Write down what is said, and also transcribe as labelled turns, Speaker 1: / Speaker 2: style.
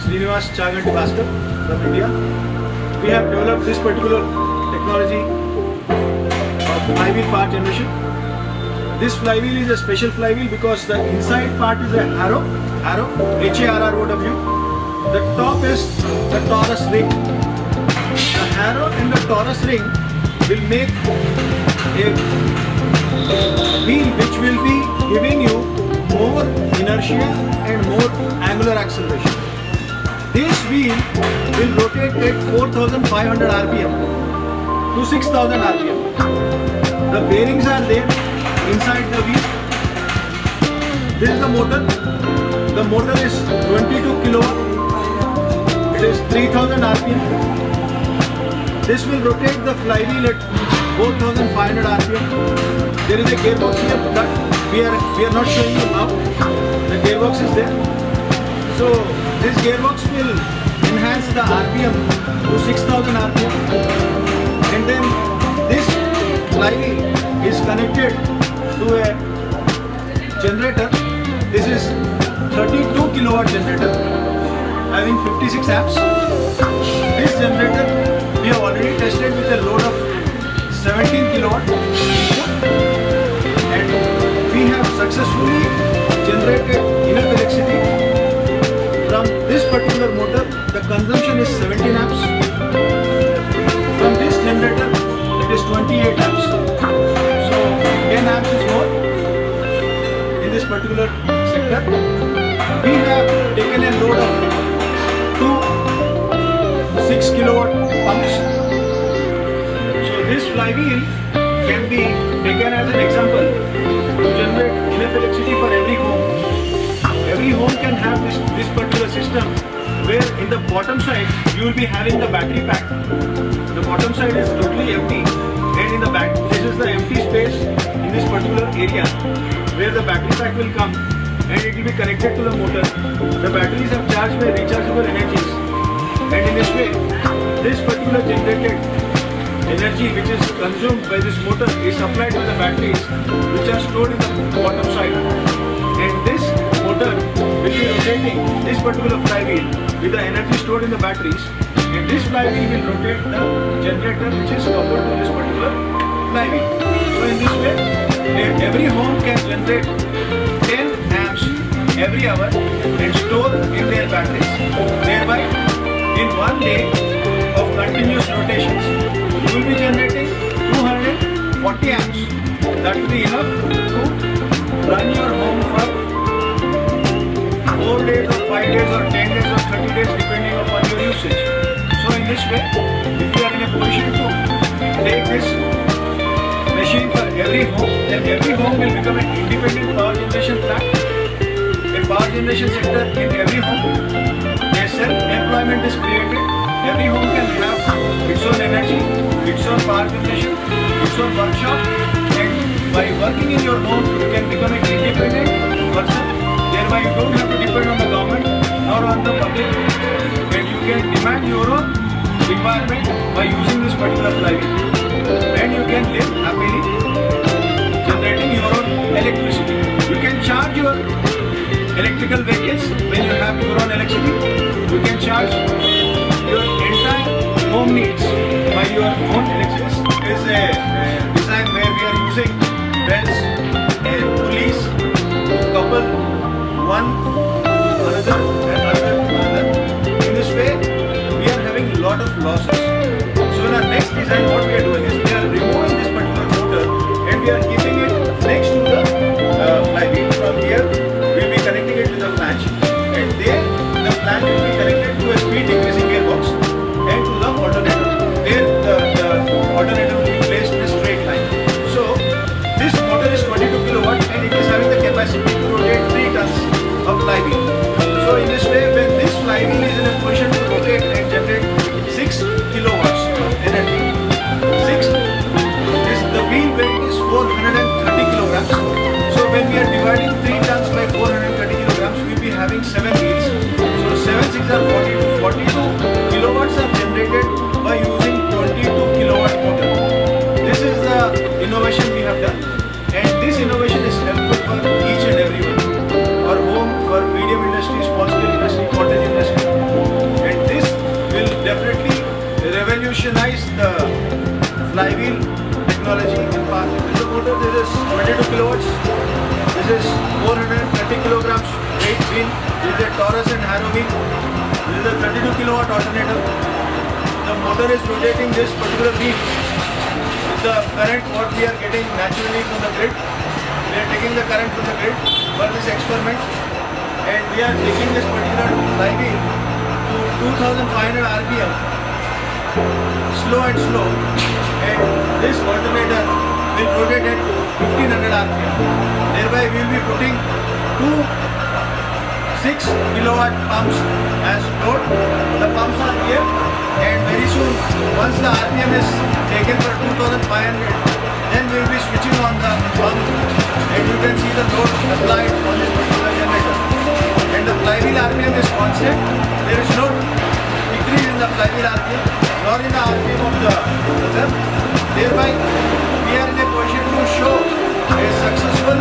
Speaker 1: Srinivas Chaganti Bhaskar from India. We have developed this particular technology of flywheel power generation. This flywheel is a special flywheel because the inside part is a harrow, H-A-R-R-O-W. The top is the torus ring. The harrow and the torus ring will make a wheel which will be giving you more inertia and more angular acceleration. This wheel will rotate at 4500 rpm to 6000 rpm. The bearings are there inside the wheel. This is the motor. The motor is 22 kilowatt. It is 3000 rpm. This will rotate the flywheel at 4500 rpm. There is a gearbox here that we are not showing you now. The gearbox is there. So this gearbox will enhance the RPM to 6000 RPM. And then this flywheel is connected to a generator. This is 32 kilowatt generator having 56 amps. This generator we have already tested with a load of 17 kilowatt and we have successfully generated enough electricity. From this particular motor the consumption is 17 amps. From this generator it is 28 amps. So 10 amps is more in this particular sector. We have taken a load of two 6 kilowatt pumps. So this flywheel can be taken as an example to generate enough electricity for every home. Every home can have this particular system where in the bottom side you will be having the battery pack. The bottom side is totally empty and in the back this is the empty space in this particular area where the battery pack will come and it will be connected to the motor. The batteries are charged by rechargeable energies and in this way this particular generated energy which is consumed by this motor is supplied to the batteries which are stored in the bottom side. And this motor will be rotating this particular flywheel with the energy stored in the batteries, and this flywheel will rotate the generator which is coupled to this particular flywheel. So in this way every home can generate 10 amps every hour and store in their batteries. Thereby in one day of continuous rotations you will be generating 240 amps. That will be enough to run your home for 4 days or 5 days or 10 days or 30 days depending upon your usage. So in this way, if you are in a position to take this machine for every home, then every home will become an independent power generation plant, a power generation sector in every home. A self-employment is created. Every home can have its own energy, its own power generation, its own workshop, and by working in your home you can become an independent person. Thereby you don't have to depend on the government nor on the public, and you can demand your own requirement by using this particular flywheel, and you can live happily generating your own electricity. You can charge your electrical vehicles when you have your own electricity. You can charge your entire home needs by your own electricity. There is a design where we are using belts and pulleys to couple one another and another to another. In this way we are having a lot of losses. So in our next design what we are doing is we are removing this particular motor and we are keeping it next to the flywheel. From here we will be connecting it to the flange, and there the flange will be connected to a speed decreasing gearbox and to the alternator. There the alternator will be placed in a straight line. So this motor is 22 kilowatt and it is having the capacity to rotate 3 tons of flywheel. So in this way when this flywheel is in a position to rotate and generate 6 kilowatts of energy, the wheel weight is 430 kilograms. So when we are dividing 3 tons by 430 kilograms, we will be having 7 wheels. So 7 6 are 42. 42 kilowatts are generated by using 22 kilowatt motor. This is the innovation we have done, and this innovation is helpful for each and everyone, for home, for medium industry, small scale industry, cottage industry. This is 430 kilograms weight wheel. This is a Taurus and Harrow wheel. This is a 32 kilowatt alternator. The motor is rotating this particular wheel with the current what we are getting naturally from the grid. We are taking the current from the grid for this experiment, and we are taking this particular flywheel to 2500 rpm, slow and slow, and this alternator will rotate at 1500 rpm. Thereby we will be putting two 6 kilowatt pumps as load. The pumps are here, and very soon once the rpm is taken for 2500, then we will be switching on the pump, and you can see the load applied on this particular generator. And the flywheel rpm is constant. There is no decrease in the flywheel rpm nor in the rpm of the motor. Thereby we are in a position to show a successful